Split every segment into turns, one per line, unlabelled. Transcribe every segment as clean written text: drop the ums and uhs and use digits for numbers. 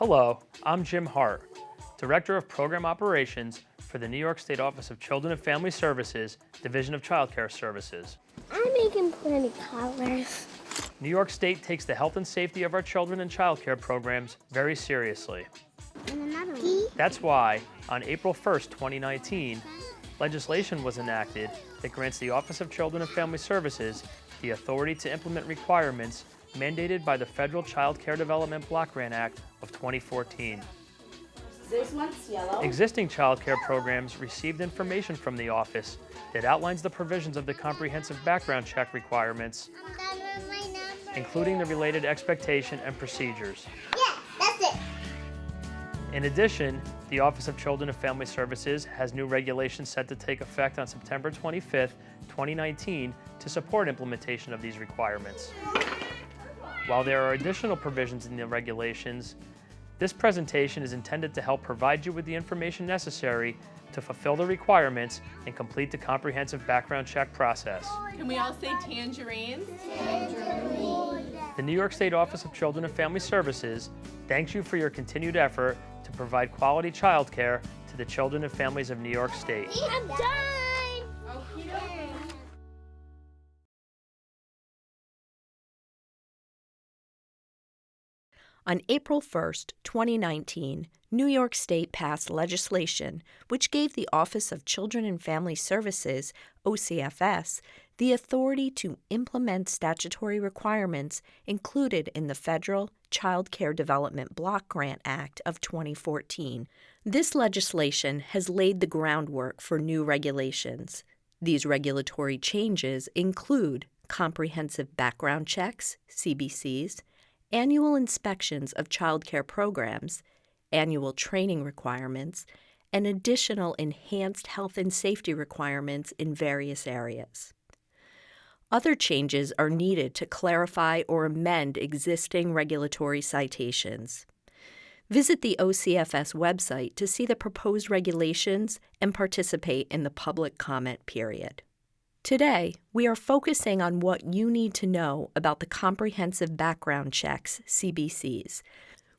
Hello, I'm Jim Hart, Director of Program Operations for the New York State Office of Children and Family Services, Division of Child Care Services.
I'm making plenty colors.
New York State takes the health and safety of our children and child care programs very seriously.
And another one.
That's why, on April 1st, 2019, legislation was enacted that grants the Office of Children and Family Services the authority to implement requirements mandated by the Federal Child Care Development Block Grant Act of 2014.
This one's yellow.
Existing child care programs received information from the office that outlines the provisions of the comprehensive background check requirements, including the related expectation and procedures.
Yeah, that's it.
In addition, the Office of Children and Family Services has new regulations set to take effect on September 25th, 2019 to support implementation of these requirements. While there are additional provisions in the regulations, this presentation is intended to help provide you with the information necessary to fulfill the requirements and complete the comprehensive background check process.
Can we all say tangerines?
The New York State Office of Children and Family Services thanks you for your continued effort to provide quality child care to the children and families of New York State.
I'm done.
On April 1, 2019, New York State passed legislation which gave the Office of Children and Family Services, OCFS, the authority to implement statutory requirements included in the Federal Child Care Development Block Grant Act of 2014. This legislation has laid the groundwork for new regulations. These regulatory changes include comprehensive background checks, CBCs, annual inspections of child care programs, annual training requirements, and additional enhanced health and safety requirements in various areas. Other changes are needed to clarify or amend existing regulatory citations. Visit the OCFS website to see the proposed regulations and participate in the public comment period. Today, we are focusing on what you need to know about the Comprehensive Background Checks, CBCs.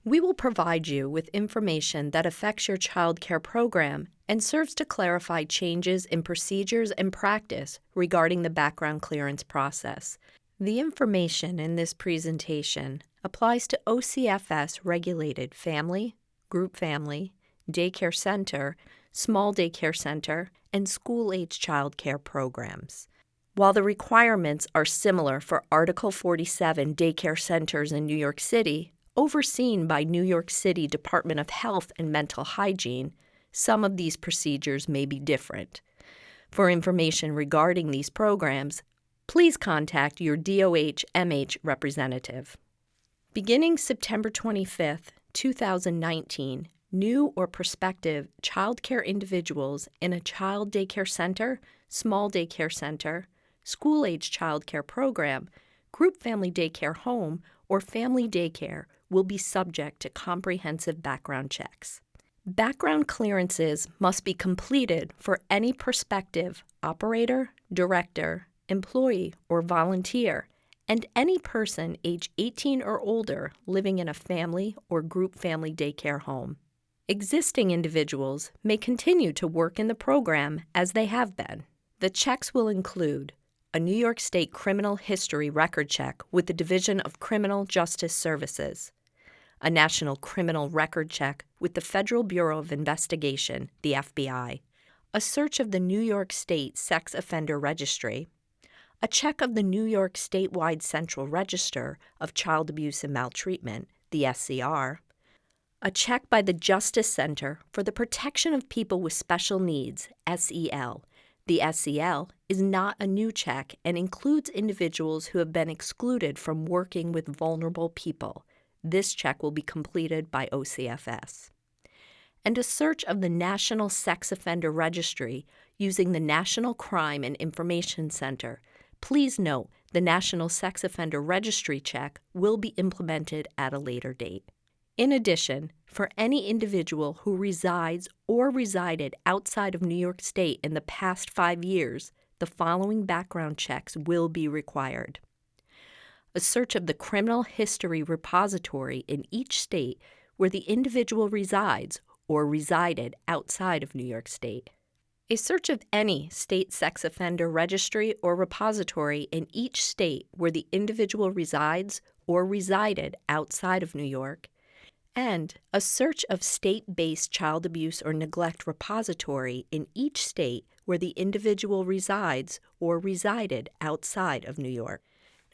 We will provide you with information that affects your child care program and serves to clarify changes in procedures and practice regarding the background clearance process. The information in this presentation applies to OCFS-regulated family, group family, daycare center, small daycare center, and school-age child care programs. While the requirements are similar for Article 47 daycare centers in New York City, overseen by New York City Department of Health and Mental Hygiene, some of these procedures may be different. For information regarding these programs, please contact your DOH-MH representative. Beginning September 25, 2019, new or prospective child care individuals in a child daycare center, small daycare center, school-age child care program, group family daycare home, or family daycare will be subject to comprehensive background checks. Background clearances must be completed for any prospective operator, director, employee, or volunteer, and any person age 18 or older living in a family or group family daycare home. Existing individuals may continue to work in the program as they have been. The checks will include a New York State criminal history record check with the Division of Criminal Justice Services, a national criminal record check with the Federal Bureau of Investigation, the FBI, a search of the New York State Sex Offender Registry, a check of the New York Statewide Central Register of Child Abuse and Maltreatment, the SCR, a check by the Justice Center for the Protection of People with Special Needs, SEL. The SEL is not a new check and includes individuals who have been excluded from working with vulnerable people. This check will be completed by OCFS. And a search of the National Sex Offender Registry using the National Crime and Information Center. Please note, the National Sex Offender Registry check will be implemented at a later date. In addition, for any individual who resides or resided outside of New York State in the past 5 years, the following background checks will be required. A search of the criminal history repository in each state where the individual resides or resided outside of New York State. A search of any state sex offender registry or repository in each state where the individual resides or resided outside of New York, and a search of state-based child abuse or neglect repository in each state where the individual resides or resided outside of New York.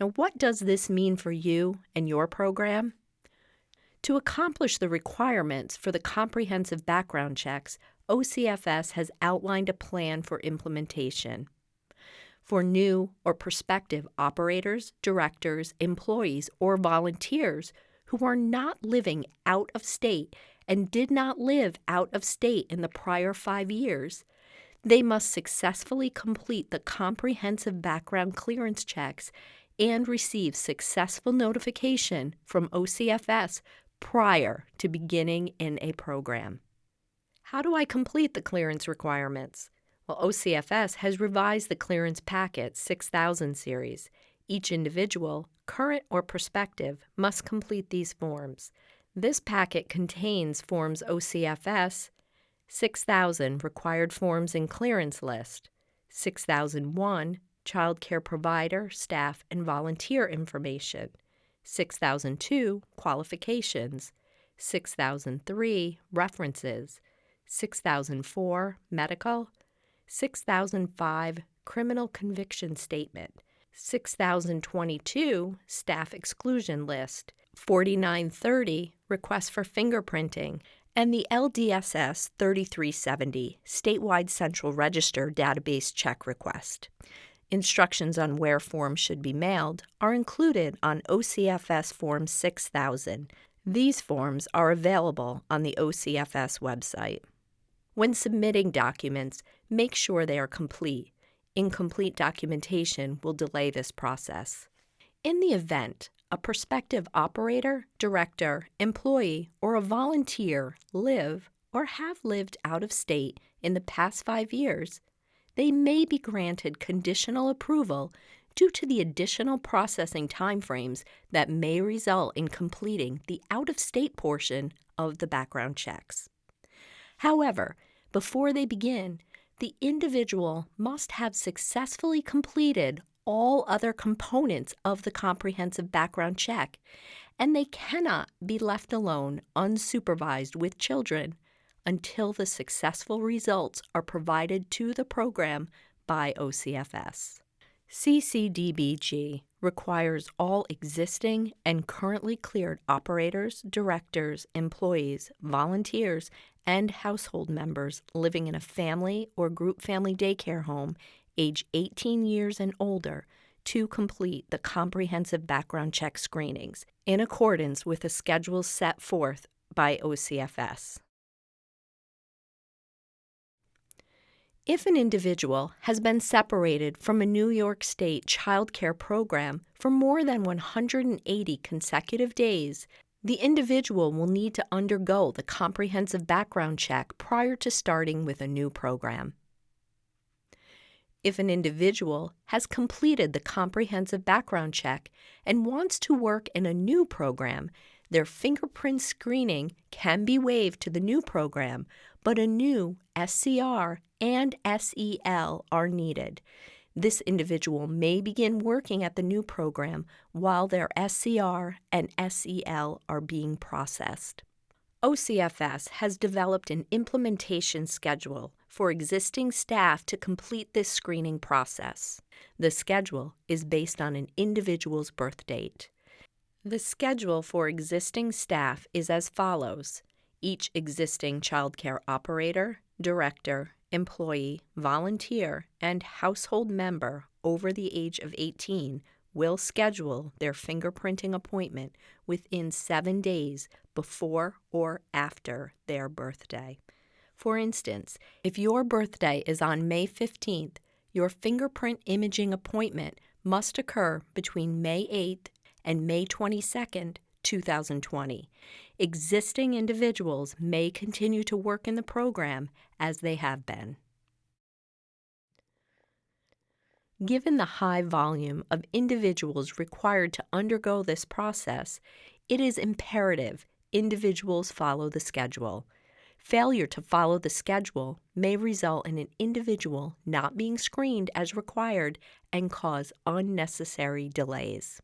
Now, what does this mean for you and your program? To accomplish the requirements for the comprehensive background checks, OCFS has outlined a plan for implementation. For new or prospective operators, directors, employees, or volunteers who are not living out of state and did not live out of state in the prior 5 years, they must successfully complete the comprehensive background clearance checks and receive successful notification from OCFS prior to beginning in a program. How do I complete the clearance requirements? Well, OCFS has revised the clearance packet 6000 series. Each individual, current or prospective, must complete these forms. This packet contains forms OCFS 6000 required forms and clearance list, 6001 child care provider, staff, and volunteer information, 6002 qualifications, 6003 references, 6004 medical, 6005 criminal conviction statement, 6022 staff exclusion list, 4930 request for fingerprinting, and the LDSS 3370 statewide central register database check request. Instructions on where forms should be mailed are included on OCFS Form 6000. These forms are available on the OCFS website. When submitting documents, make sure they are complete. Incomplete documentation will delay this process. In the event a prospective operator, director, employee, or a volunteer live or have lived out of state in the past 5 years, they may be granted conditional approval due to the additional processing timeframes that may result in completing the out-of-state portion of the background checks. However, before they begin, the individual must have successfully completed all other components of the comprehensive background check, and they cannot be left alone unsupervised with children until the successful results are provided to the program by OCFS. CCDBG requires all existing and currently cleared operators, directors, employees, volunteers, and household members living in a family or group family daycare home age 18 years and older to complete the comprehensive background check screenings in accordance with the schedules set forth by OCFS. If an individual has been separated from a New York State child care program for more than 180 consecutive days, the individual will need to undergo the comprehensive background check prior to starting with a new program. If an individual has completed the comprehensive background check and wants to work in a new program, their fingerprint screening can be waived to the new program, but a new SCR and SEL are needed. This individual may begin working at the new program while their SCR and SEL are being processed. OCFS has developed an implementation schedule for existing staff to complete this screening process. The schedule is based on an individual's birth date. The schedule for existing staff is as follows. Each existing child care operator, director, employee, volunteer, and household member over the age of 18 will schedule their fingerprinting appointment within 7 days before or after their birthday. For instance, if your birthday is on May 15th, your fingerprint imaging appointment must occur between May 8th and May 22nd, 2020. Existing individuals may continue to work in the program as they have been. Given the high volume of individuals required to undergo this process, it is imperative individuals follow the schedule. Failure to follow the schedule may result in an individual not being screened as required and cause unnecessary delays.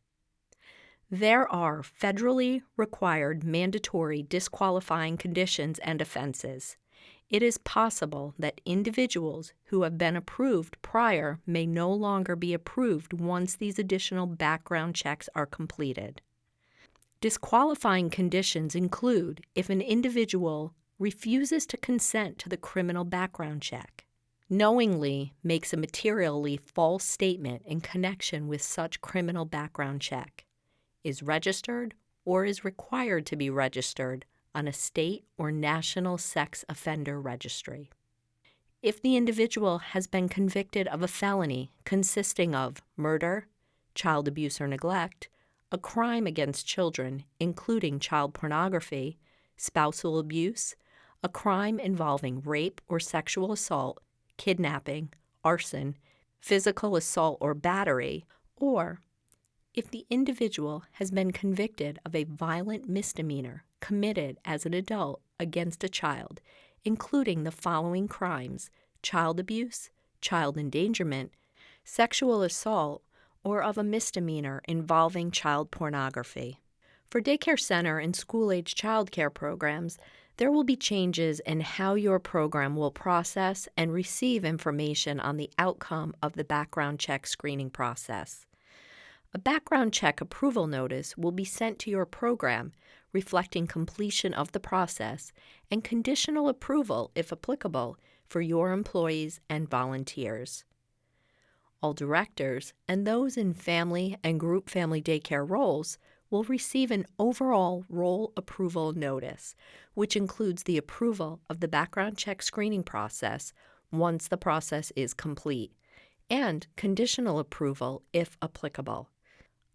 There are federally required mandatory disqualifying conditions and offenses. It is possible that individuals who have been approved prior may no longer be approved once these additional background checks are completed. Disqualifying conditions include if an individual refuses to consent to the criminal background check, knowingly makes a materially false statement in connection with such criminal background check, is registered or is required to be registered on a state or national sex offender registry. If the individual has been convicted of a felony consisting of murder, child abuse or neglect, a crime against children, including child pornography, spousal abuse, a crime involving rape or sexual assault, kidnapping, arson, physical assault or battery, or if the individual has been convicted of a violent misdemeanor committed as an adult against a child, including the following crimes: child abuse, child endangerment, sexual assault, or of a misdemeanor involving child pornography. For daycare center and school-age child care programs, there will be changes in how your program will process and receive information on the outcome of the background check screening process. A background check approval notice will be sent to your program reflecting completion of the process and conditional approval, if applicable, for your employees and volunteers. All directors and those in family and group family daycare roles will receive an overall role approval notice, which includes the approval of the background check screening process once the process is complete, and conditional approval if applicable.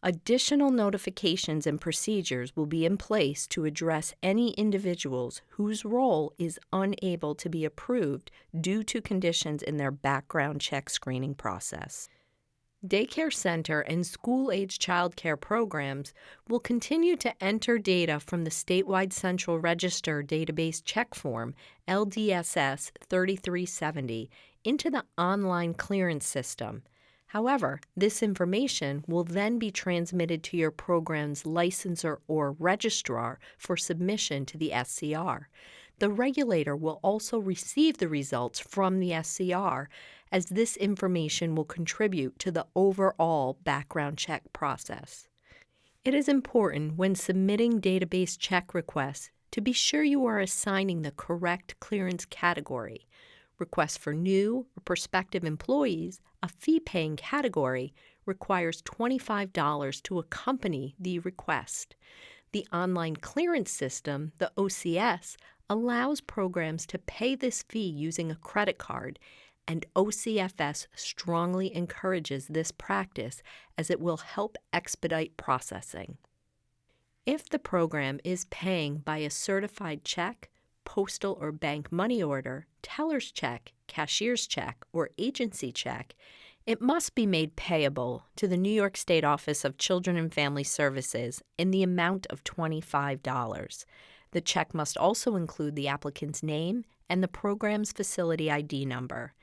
Additional notifications and procedures will be in place to address any individuals whose role is unable to be approved due to conditions in their background check screening process. Daycare center and school-age child care programs will continue to enter data from the statewide Central Register Database Check Form, LDSS 3370, into the online clearance system. However, this information will then be transmitted to your program's licensor or registrar for submission to the SCR. The regulator will also receive the results from the SCR, as this information will contribute to the overall background check process. It is important when submitting database check requests to be sure you are assigning the correct clearance category. Requests for new or prospective employees, a fee-paying category, requires $25 to accompany the request. The online clearance system, the OCS, allows programs to pay this fee using a credit card, and OCFS strongly encourages this practice as it will help expedite processing. If the program is paying by a certified check, postal or bank money order, teller's check, cashier's check, or agency check, it must be made payable to the New York State Office of Children and Family Services in the amount of $25. The check must also include the applicant's name and the program's facility ID number.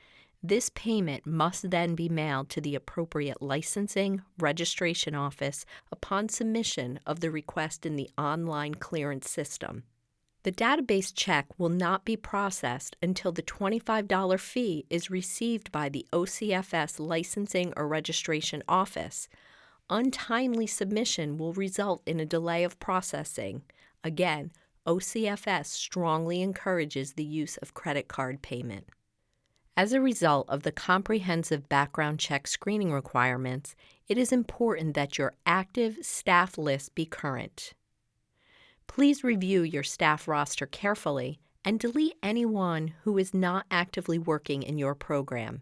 This payment must then be mailed to the appropriate licensing registration office upon submission of the request in the online clearance system. The database check will not be processed until the $25 fee is received by the OCFS licensing or registration office. Untimely submission will result in a delay of processing. Again, OCFS strongly encourages the use of credit card payment. As a result of the comprehensive background check screening requirements, it is important that your active staff list be current. Please review your staff roster carefully and delete anyone who is not actively working in your program.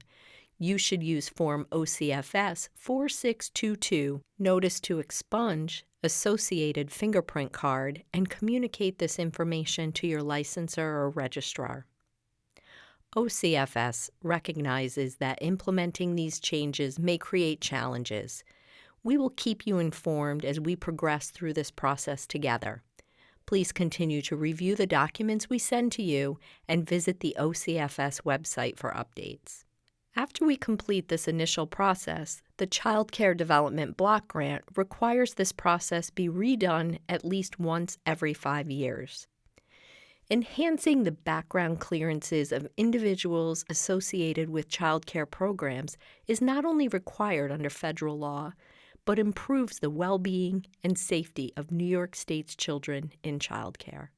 You should use Form OCFS 4622, Notice to Expunge, Associated Fingerprint Card, and communicate this information to your licensor or registrar. OCFS recognizes that implementing these changes may create challenges. We will keep you informed as we progress through this process together. Please continue to review the documents we send to you and visit the OCFS website for updates. After we complete this initial process, the Child Care Development Block Grant requires this process be redone at least once every 5 years. Enhancing the background clearances of individuals associated with child care programs is not only required under federal law, but improves the well-being and safety of New York State's children in child care.